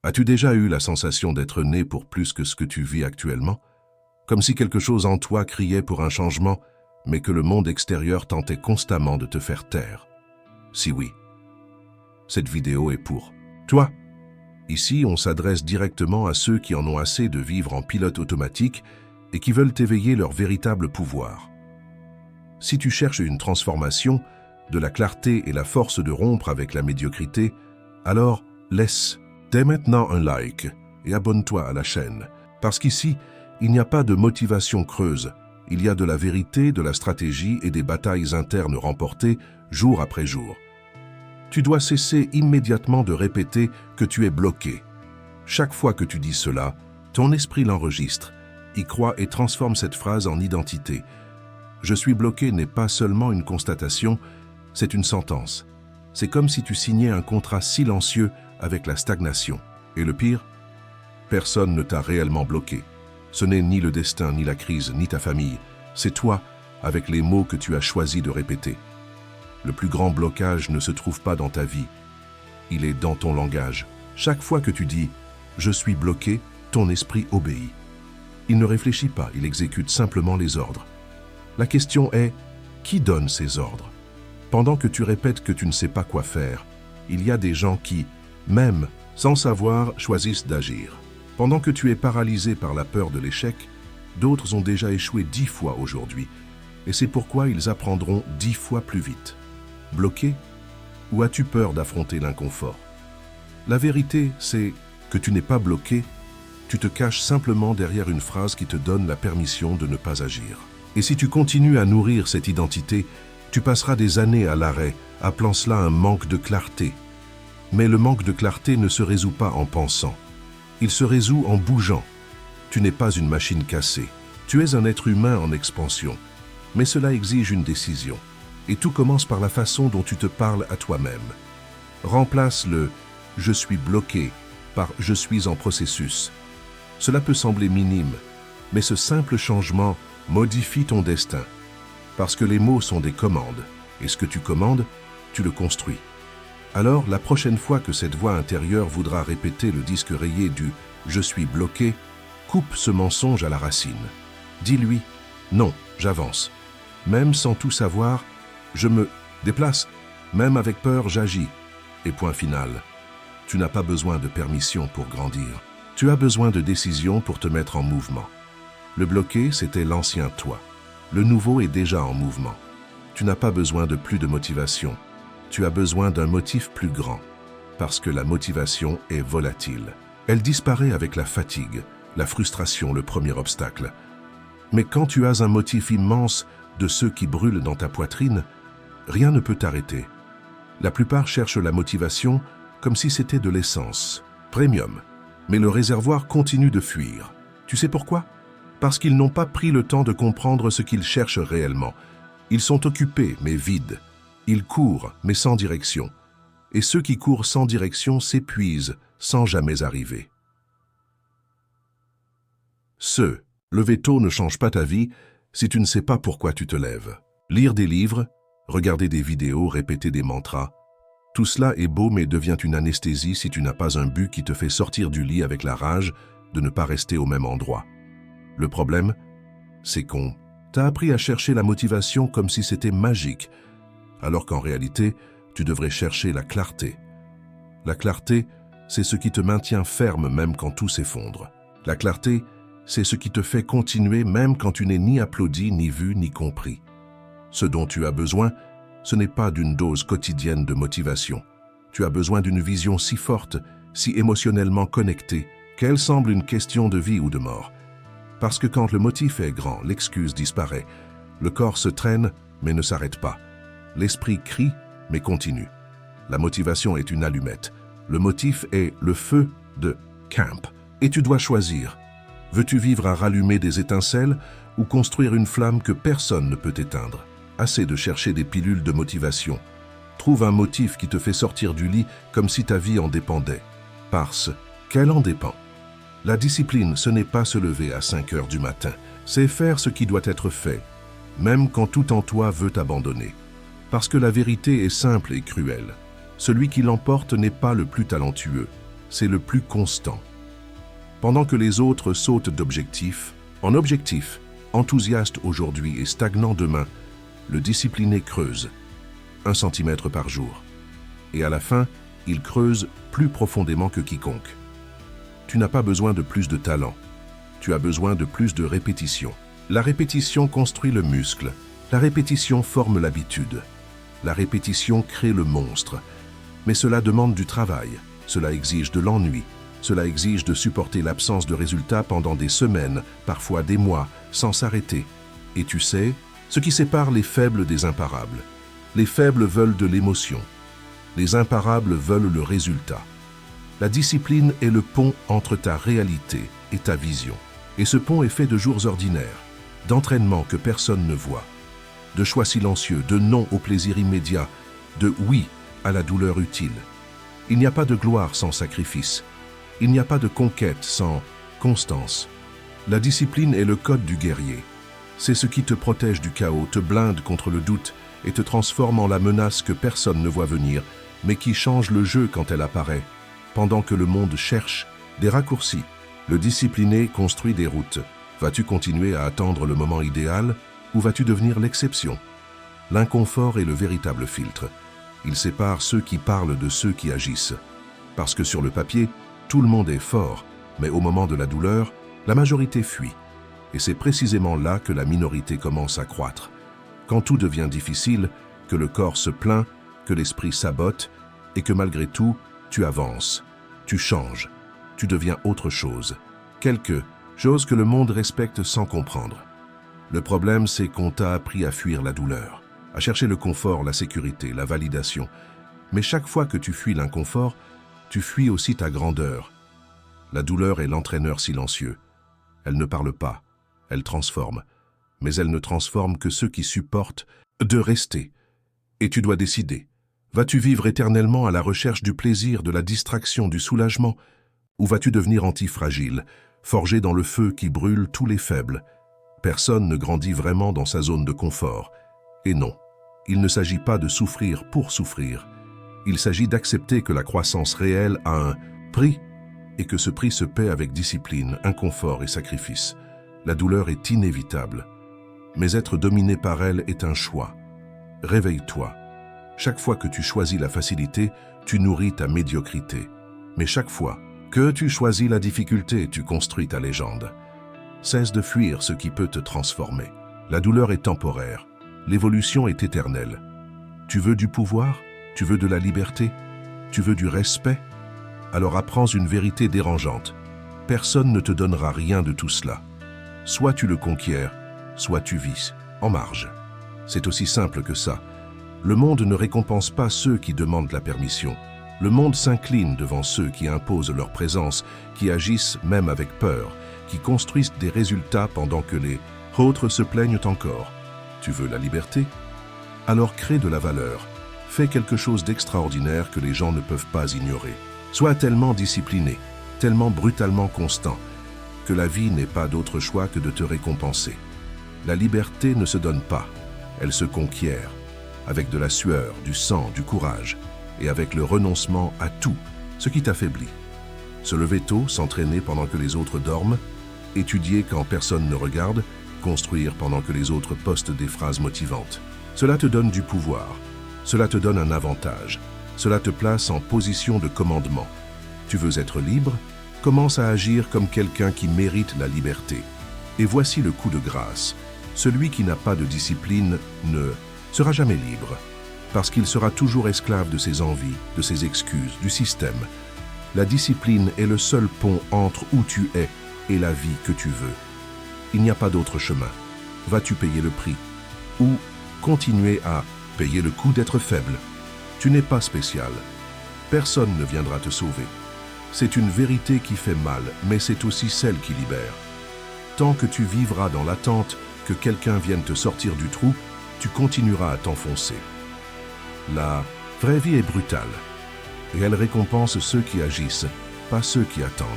As-tu déjà eu la sensation d'être né pour plus que ce que tu vis actuellement? Comme si quelque chose en toi criait pour un changement, mais que le monde extérieur tentait constamment de te faire taire. Si oui, cette vidéo est pour toi. Ici, on s'adresse directement à ceux qui en ont assez de vivre en pilote automatique et qui veulent éveiller leur véritable pouvoir. Si tu cherches une transformation, de la clarté et la force de rompre avec la médiocrité, alors laisse dès maintenant un like et abonne-toi à la chaîne. Parce qu'ici, il n'y a pas de motivation creuse, il y a de la vérité, de la stratégie et des batailles internes remportées jour après jour. Tu dois cesser immédiatement de répéter que tu es bloqué. Chaque fois que tu dis cela, ton esprit l'enregistre, y croit et transforme cette phrase en identité. Je suis bloqué n'est pas seulement une constatation, c'est une sentence. C'est comme si tu signais un contrat silencieux avec la stagnation. Et le pire, personne ne t'a réellement bloqué. Ce n'est ni le destin, ni la crise, ni ta famille. C'est toi, avec les mots que tu as choisi de répéter. Le plus grand blocage ne se trouve pas dans ta vie. Il est dans ton langage. Chaque fois que tu dis « je suis bloqué », ton esprit obéit. Il ne réfléchit pas, il exécute simplement les ordres. La question est « qui donne ces ordres ?» Pendant que tu répètes que tu ne sais pas quoi faire, il y a des gens qui, même sans savoir, choisissent d'agir. Pendant que tu es paralysé par la peur de l'échec, d'autres ont déjà échoué 10 fois aujourd'hui, et c'est pourquoi ils apprendront 10 fois plus vite. Bloqué? Ou as-tu peur d'affronter l'inconfort? La vérité, c'est que tu n'es pas bloqué, tu te caches simplement derrière une phrase qui te donne la permission de ne pas agir. Et si tu continues à nourrir cette identité, tu passeras des années à l'arrêt, appelant cela un manque de clarté. Mais le manque de clarté ne se résout pas en pensant. Il se résout en bougeant. Tu n'es pas une machine cassée. Tu es un être humain en expansion. Mais cela exige une décision. Et tout commence par la façon dont tu te parles à toi-même. Remplace le « je suis bloqué » par « je suis en processus ». Cela peut sembler minime, mais ce simple changement modifie ton destin. Parce que les mots sont des commandes, et ce que tu commandes, tu le construis. Alors, la prochaine fois que cette voix intérieure voudra répéter le disque rayé du « je suis bloqué », coupe ce mensonge à la racine. Dis-lui « non, j'avance ». Même sans tout savoir, je me déplace, même avec peur, j'agis. Et point final. Tu n'as pas besoin de permission pour grandir. Tu as besoin de décision pour te mettre en mouvement. Le bloqué, c'était l'ancien toi. Le nouveau est déjà en mouvement. Tu n'as pas besoin de plus de motivation. Tu as besoin d'un motif plus grand. Parce que la motivation est volatile. Elle disparaît avec la fatigue, la frustration, le premier obstacle. Mais quand tu as un motif immense de ceux qui brûlent dans ta poitrine, rien ne peut t'arrêter. La plupart cherchent la motivation comme si c'était de l'essence, premium. Mais le réservoir continue de fuir. Tu sais pourquoi? Parce qu'ils n'ont pas pris le temps de comprendre ce qu'ils cherchent réellement. Ils sont occupés, mais vides. Ils courent, mais sans direction. Et ceux qui courent sans direction s'épuisent, sans jamais arriver. Lever tôt ne change pas ta vie si tu ne sais pas pourquoi tu te lèves. Lire des livres, regarder des vidéos, répéter des mantras, tout cela est beau mais devient une anesthésie si tu n'as pas un but qui te fait sortir du lit avec la rage de ne pas rester au même endroit. Le problème, c'est qu'on t'a appris à chercher la motivation comme si c'était magique, alors qu'en réalité, tu devrais chercher la clarté. La clarté, c'est ce qui te maintient ferme même quand tout s'effondre. La clarté, c'est ce qui te fait continuer même quand tu n'es ni applaudi, ni vu, ni compris. Ce dont tu as besoin, ce n'est pas d'une dose quotidienne de motivation. Tu as besoin d'une vision si forte, si émotionnellement connectée, qu'elle semble une question de vie ou de mort. Parce que quand le motif est grand, l'excuse disparaît. Le corps se traîne, mais ne s'arrête pas. L'esprit crie, mais continue. La motivation est une allumette. Le motif est le feu de camp. Et tu dois choisir. Veux-tu vivre à rallumer des étincelles ou construire une flamme que personne ne peut éteindre? Assez de chercher des pilules de motivation. Trouve un motif qui te fait sortir du lit comme si ta vie en dépendait. Parce qu'elle en dépend. La discipline, ce n'est pas se lever à 5 heures du matin. C'est faire ce qui doit être fait, même quand tout en toi veut abandonner. Parce que la vérité est simple et cruelle. Celui qui l'emporte n'est pas le plus talentueux. c'est le plus constant. Pendant que les autres sautent d'objectif en objectif, enthousiaste aujourd'hui et stagnant demain, le discipliné creuse, 1 centimètre par jour. Et à la fin, il creuse plus profondément que quiconque. Tu n'as pas besoin de plus de talent. Tu as besoin de plus de répétition. La répétition construit le muscle. La répétition forme l'habitude. La répétition crée le monstre. Mais cela demande du travail. Cela exige de l'ennui. Cela exige de supporter l'absence de résultats pendant des semaines, parfois des mois, sans s'arrêter. Et tu sais, ce qui sépare les faibles des imparables. Les faibles veulent de l'émotion. Les imparables veulent le résultat. La discipline est le pont entre ta réalité et ta vision. Et ce pont est fait de jours ordinaires, d'entraînements que personne ne voit, de choix silencieux, de non au plaisir immédiat, de oui à la douleur utile. Il n'y a pas de gloire sans sacrifice. Il n'y a pas de conquête sans constance. La discipline est le code du guerrier. C'est ce qui te protège du chaos, te blinde contre le doute et te transforme en la menace que personne ne voit venir, mais qui change le jeu quand elle apparaît. Pendant que le monde cherche des raccourcis, le discipliné construit des routes. Vas-tu continuer à attendre le moment idéal ou vas-tu devenir l'exception? L'inconfort est le véritable filtre. Il sépare ceux qui parlent de ceux qui agissent. Parce que sur le papier, tout le monde est fort, mais au moment de la douleur, la majorité fuit. Et c'est précisément là que la minorité commence à croître. Quand tout devient difficile, que le corps se plaint, que l'esprit sabote, et que malgré tout, tu avances, tu changes, tu deviens autre chose. Quelque chose que le monde respecte sans comprendre. Le problème, c'est qu'on t'a appris à fuir la douleur, à chercher le confort, la sécurité, la validation. Mais chaque fois que tu fuis l'inconfort, tu fuis aussi ta grandeur. La douleur est l'entraîneur silencieux. Elle ne parle pas, elle transforme. Mais elle ne transforme que ceux qui supportent de rester. Et tu dois décider. Vas-tu vivre éternellement à la recherche du plaisir, de la distraction, du soulagement? Ou vas-tu devenir antifragile, forgé dans le feu qui brûle tous les faibles? Personne ne grandit vraiment dans sa zone de confort. Et non, il ne s'agit pas de souffrir pour souffrir. Il s'agit d'accepter que la croissance réelle a un prix et que ce prix se paie avec discipline, inconfort et sacrifice. La douleur est inévitable, mais être dominé par elle est un choix. Réveille-toi. Chaque fois que tu choisis la facilité, tu nourris ta médiocrité. Mais chaque fois que tu choisis la difficulté, tu construis ta légende. Cesse de fuir ce qui peut te transformer. La douleur est temporaire. L'évolution est éternelle. Tu veux du pouvoir? Tu veux de la liberté? Tu veux du respect? Alors apprends une vérité dérangeante. Personne ne te donnera rien de tout cela. Soit tu le conquiers, soit tu vis en marge. C'est aussi simple que ça. Le monde ne récompense pas ceux qui demandent la permission. Le monde s'incline devant ceux qui imposent leur présence, qui agissent même avec peur, qui construisent des résultats pendant que les autres se plaignent encore. Tu veux la liberté? Alors crée de la valeur. Fais quelque chose d'extraordinaire que les gens ne peuvent pas ignorer. Sois tellement discipliné, tellement brutalement constant, que la vie n'ait pas d'autre choix que de te récompenser. La liberté ne se donne pas, elle se conquiert, avec de la sueur, du sang, du courage, et avec le renoncement à tout ce qui t'affaiblit. Se lever tôt, s'entraîner pendant que les autres dorment, étudier quand personne ne regarde, construire pendant que les autres postent des phrases motivantes. Cela te donne du pouvoir, cela te donne un avantage, cela te place en position de commandement. Tu veux être libre? Commence à agir comme quelqu'un qui mérite la liberté. Et voici le coup de grâce. Celui qui n'a pas de discipline ne sera jamais libre, parce qu'il sera toujours esclave de ses envies, de ses excuses, du système. La discipline est le seul pont entre où tu es et la vie que tu veux. Il n'y a pas d'autre chemin. Vas-tu payer le prix? Ou continuer à payer le coût d'être faible? Tu n'es pas spécial. Personne ne viendra te sauver. C'est une vérité qui fait mal, mais c'est aussi celle qui libère. Tant que tu vivras dans l'attente que quelqu'un vienne te sortir du trou, tu continueras à t'enfoncer. La vraie vie est brutale, et elle récompense ceux qui agissent, pas ceux qui attendent.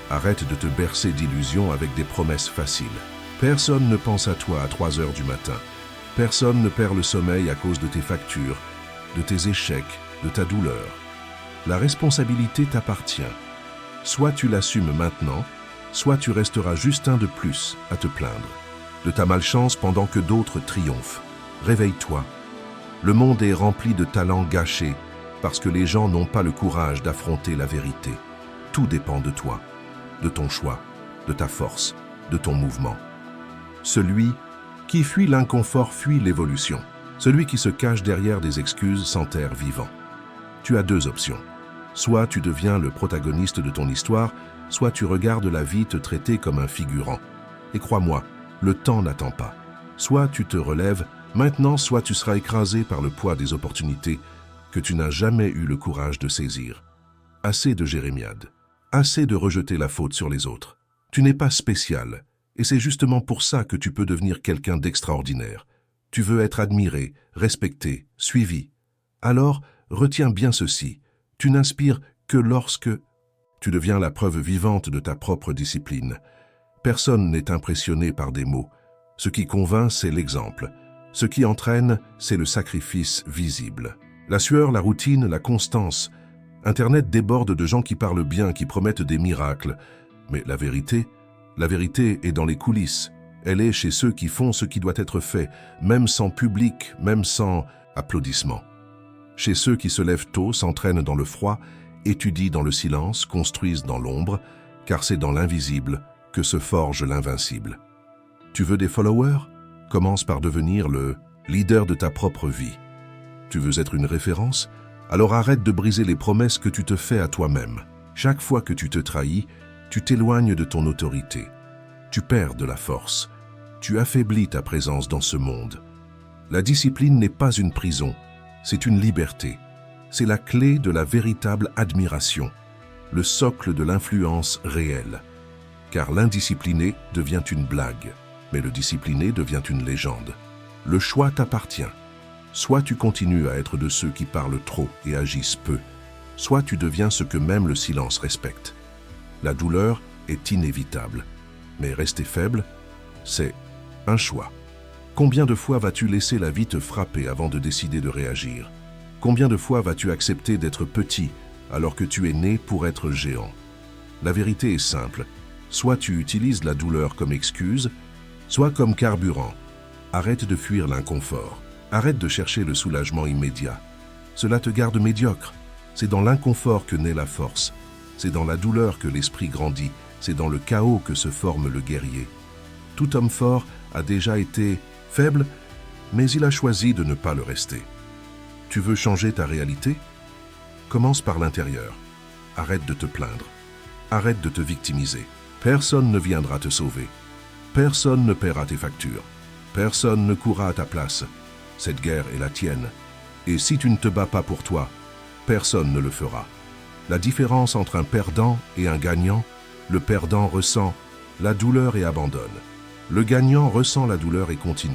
Arrête de te bercer d'illusions avec des promesses faciles. Personne ne pense à toi à 3 heures du matin. Personne ne perd le sommeil à cause de tes factures, de tes échecs, de ta douleur. La responsabilité t'appartient. Soit tu l'assumes maintenant, soit tu resteras juste un de plus à te plaindre de ta malchance pendant que d'autres triomphent. Réveille-toi. Le monde est rempli de talents gâchés parce que les gens n'ont pas le courage d'affronter la vérité. Tout dépend de toi, de ton choix, de ta force, de ton mouvement. Celui qui fuit l'inconfort fuit l'évolution. Celui qui se cache derrière des excuses s'enterre vivant. Tu as deux options. Soit tu deviens le protagoniste de ton histoire, soit tu regardes la vie te traiter comme un figurant. Et crois-moi, le temps n'attend pas. Soit tu te relèves maintenant, soit tu seras écrasé par le poids des opportunités que tu n'as jamais eu le courage de saisir. Assez de jérémiades. Assez de rejeter la faute sur les autres. Tu n'es pas spécial, et c'est justement pour ça que tu peux devenir quelqu'un d'extraordinaire. Tu veux être admiré, respecté, suivi. Alors, retiens bien ceci. Tu n'inspires que lorsque tu deviens la preuve vivante de ta propre discipline. Personne n'est impressionné par des mots. Ce qui convainc, c'est l'exemple. Ce qui entraîne, c'est le sacrifice visible. La sueur, la routine, la constance. Internet déborde de gens qui parlent bien, qui promettent des miracles. Mais la vérité est dans les coulisses. Elle est chez ceux qui font ce qui doit être fait, même sans public, même sans applaudissements. Chez ceux qui se lèvent tôt, s'entraînent dans le froid, étudient dans le silence, construisent dans l'ombre, car c'est dans l'invisible que se forge l'invincible. Tu veux des followers? Commence par devenir le leader de ta propre vie. Tu veux être une référence? Alors arrête de briser les promesses que tu te fais à toi-même. Chaque fois que tu te trahis, tu t'éloignes de ton autorité. Tu perds de la force. Tu affaiblis ta présence dans ce monde. La discipline n'est pas une prison, c'est une liberté. C'est la clé de la véritable admiration, le socle de l'influence réelle. Car l'indiscipliné devient une blague, mais le discipliné devient une légende. Le choix t'appartient. Soit tu continues à être de ceux qui parlent trop et agissent peu, soit tu deviens ce que même le silence respecte. La douleur est inévitable, mais rester faible, c'est un choix. Combien de fois vas-tu laisser la vie te frapper avant de décider de réagir? Combien de fois vas-tu accepter d'être petit alors que tu es né pour être géant? La vérité est simple. Soit tu utilises la douleur comme excuse, soit comme carburant. Arrête de fuir l'inconfort. Arrête de chercher le soulagement immédiat. Cela te garde médiocre. C'est dans l'inconfort que naît la force. C'est dans la douleur que l'esprit grandit. C'est dans le chaos que se forme le guerrier. Tout homme fort a déjà été faible, mais il a choisi de ne pas le rester. Tu veux changer ta réalité? Commence par l'intérieur. Arrête de te plaindre. Arrête de te victimiser. Personne ne viendra te sauver. Personne ne paiera tes factures. Personne ne courra à ta place. Cette guerre est la tienne. Et si tu ne te bats pas pour toi, personne ne le fera. La différence entre un perdant et un gagnant, le perdant ressent la douleur et abandonne. Le gagnant ressent la douleur et continue.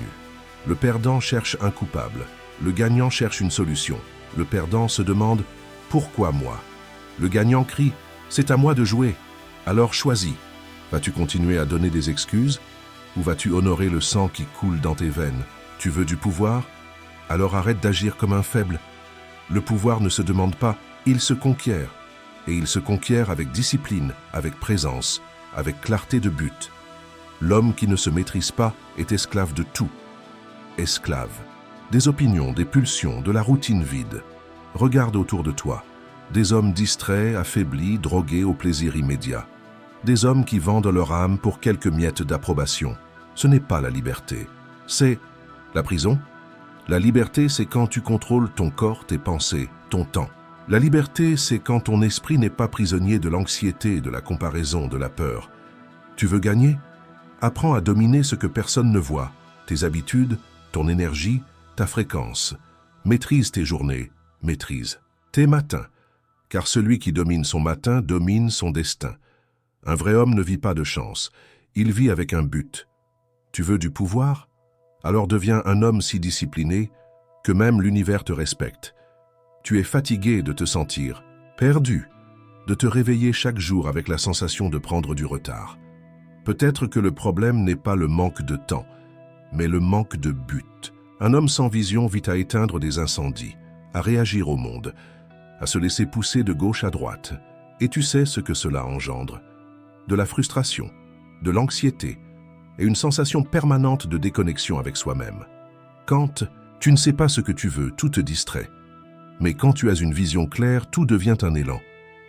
Le perdant cherche un coupable. Le gagnant cherche une solution. Le perdant se demande « Pourquoi moi ?» Le gagnant crie « C'est à moi de jouer !» Alors choisis. Vas-tu continuer à donner des excuses ou vas-tu honorer le sang qui coule dans tes veines? Tu veux du pouvoir? Alors arrête d'agir comme un faible. Le pouvoir ne se demande pas, il se conquiert. Et il se conquiert avec discipline, avec présence, avec clarté de but. L'homme qui ne se maîtrise pas est esclave de tout. Esclave. Des opinions, des pulsions, de la routine vide. Regarde autour de toi. Des hommes distraits, affaiblis, drogués au plaisir immédiat. Des hommes qui vendent leur âme pour quelques miettes d'approbation. Ce n'est pas la liberté. C'est la prison. La liberté, c'est quand tu contrôles ton corps, tes pensées, ton temps. La liberté, c'est quand ton esprit n'est pas prisonnier de l'anxiété, de la comparaison, de la peur. Tu veux gagner? Apprends à dominer ce que personne ne voit. Tes habitudes, ton énergie, ta fréquence. Maîtrise tes journées, maîtrise tes matins. Car celui qui domine son matin domine son destin. Un vrai homme ne vit pas de chance, il vit avec un but. Tu veux du pouvoir? Alors deviens un homme si discipliné que même l'univers te respecte. Tu es fatigué de te sentir perdu, de te réveiller chaque jour avec la sensation de prendre du retard. Peut-être que le problème n'est pas le manque de temps, mais le manque de but. Un homme sans vision vit à éteindre des incendies, à réagir au monde. à se laisser pousser de gauche à droite. Et tu sais ce que cela engendre. De la frustration, de l'anxiété et une sensation permanente de déconnexion avec soi-même. Quand tu ne sais pas ce que tu veux, tout te distrait. Mais quand tu as une vision claire, tout devient un élan.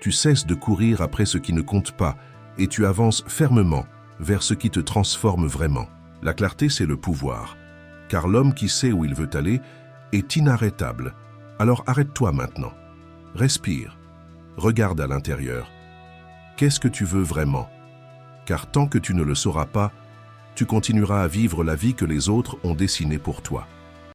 Tu cesses de courir après ce qui ne compte pas et tu avances fermement vers ce qui te transforme vraiment. La clarté, c'est le pouvoir. Car l'homme qui sait où il veut aller est inarrêtable. Alors arrête-toi maintenant. Respire. Regarde à l'intérieur. Qu'est-ce que tu veux vraiment? Car tant que tu ne le sauras pas, tu continueras à vivre la vie que les autres ont dessinée pour toi.